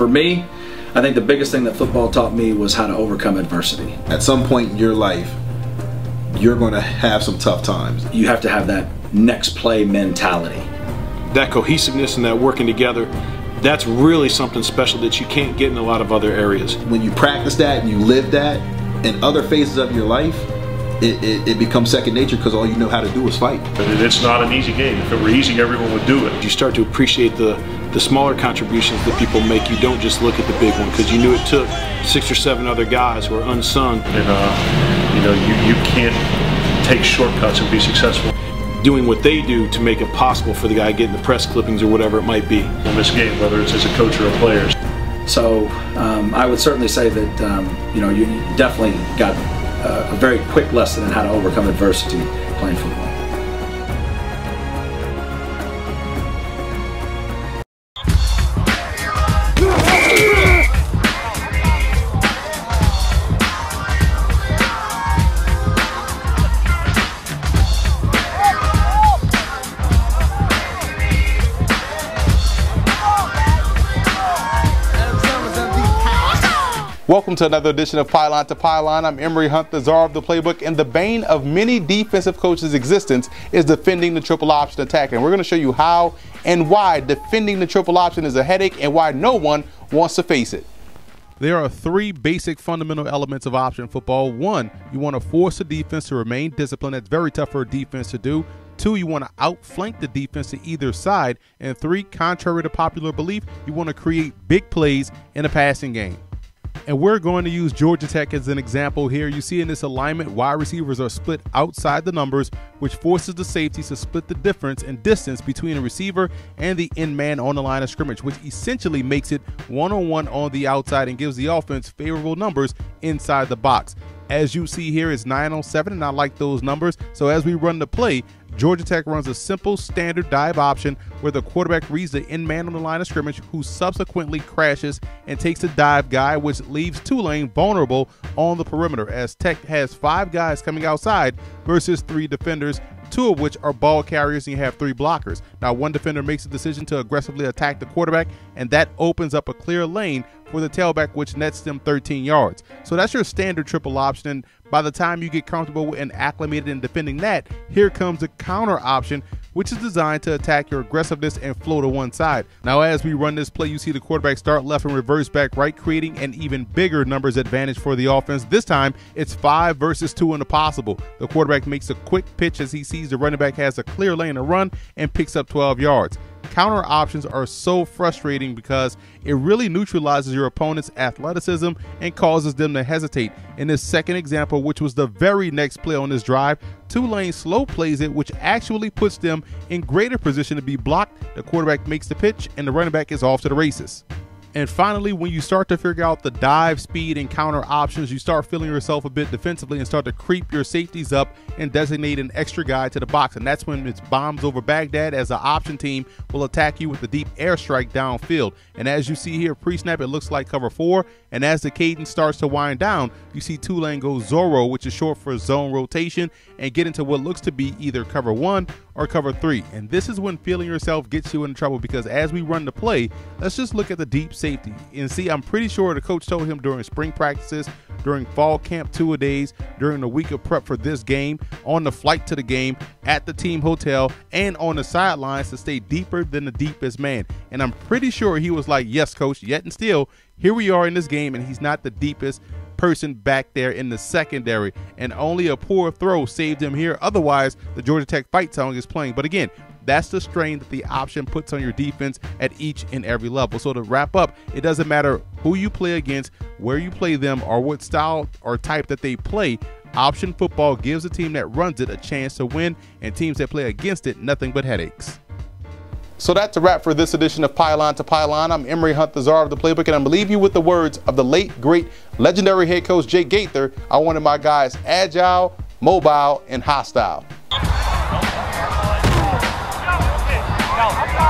For me, I think the biggest thing that football taught me was how to overcome adversity. At some point in your life, you're going to have some tough times. You have to have that next play mentality. That cohesiveness and that working together, that's really something special that you can't get in a lot of other areas. When you practice that and you live that in other phases of your life, it becomes second nature because all you know how to do is fight. It's not an easy game. If it were easy, everyone would do it. You start to appreciate the smaller contributions that people make. You don't just look at the big one because you knew it took 6 or 7 other guys who are unsung. And you know, you can't take shortcuts and be successful. Doing what they do to make it possible for the guy getting the press clippings or whatever it might be. In this game, whether it's as a coach or a player. So I would certainly say that you know, you definitely got a very quick lesson in how to overcome adversity playing football. Welcome to another edition of Pylon to Pylon. I'm Emory Hunt, the czar of the playbook, and the bane of many defensive coaches' existence is defending the triple option attack. And we're going to show you how and why defending the triple option is a headache and why no one wants to face it. There are 3 basic fundamental elements of option football. 1, you want to force the defense to remain disciplined. That's very tough for a defense to do. 2, you want to outflank the defense to either side. And 3, contrary to popular belief, you want to create big plays in a passing game. And we're going to use Georgia Tech as an example here. You see in this alignment, wide receivers are split outside the numbers, which forces the safeties to split the difference in distance between a receiver and the end man on the line of scrimmage, which essentially makes it one-on-one on the outside and gives the offense favorable numbers inside the box. As you see here, it's 9-on-7, and I like those numbers. So as we run the play, Georgia Tech runs a simple standard dive option where the quarterback reads the end man on the line of scrimmage, who subsequently crashes and takes the dive guy, which leaves Tulane vulnerable on the perimeter, as Tech has 5 guys coming outside versus 3 defenders, 2 of which are ball carriers, and you have 3 blockers. Now, 1 defender makes a decision to aggressively attack the quarterback, and that opens up a clear lane for the tailback, which nets them 13 yards. So that's your standard triple option. And by the time you get comfortable and acclimated in defending that, here comes the counter option, which is designed to attack your aggressiveness and flow to one side. Now, as we run this play, you see the quarterback start left and reverse back right, creating an even bigger numbers advantage for the offense. This time, it's 5 versus 2 in the possible. The quarterback makes a quick pitch as he sees the running back has a clear lane to run and picks up 12 yards. Counter options are so frustrating because it really neutralizes your opponent's athleticism and causes them to hesitate. In this second example, which was the very next play on this drive, Tulane slow plays it, which actually puts them in greater position to be blocked. The quarterback makes the pitch, and the running back is off to the races. And finally, when you start to figure out the dive speed and counter options, you start feeling yourself a bit defensively and start to creep your safeties up and designate an extra guy to the box. And that's when it's bombs over Baghdad, as the option team will attack you with a deep airstrike downfield. And as you see here, pre-snap, it looks like cover 4. And as the cadence starts to wind down, you see Tulane go Zorro, which is short for zone rotation, and get into what looks to be either cover 1 or cover 3. And this is when feeling yourself gets you in trouble, because as we run the play, let's just look at the deep safety and see. I'm pretty sure the coach told him during spring practices, during fall camp 2-a-days, during the week of prep for this game, on the flight to the game, at the team hotel, and on the sidelines to stay deeper than the deepest man. And I'm pretty sure he was like, yes, coach, yet and still, here we are in this game, and he's not the deepest person back there in the secondary, and only a poor throw saved him here. Otherwise, the Georgia Tech fight song is playing. But again, that's the strain that the option puts on your defense at each and every level. So to wrap up, it doesn't matter who you play against, where you play them, or what style or type that they play. Option football gives the team that runs it a chance to win, and teams that play against it, nothing but headaches. So that's a wrap for this edition of Pylon to Pylon. I'm Emory Hunt, the czar of the playbook, and I'm going to leave you with the words of the late, great, legendary head coach Jake Gaither. I wanted my guys agile, mobile, and hostile. Go.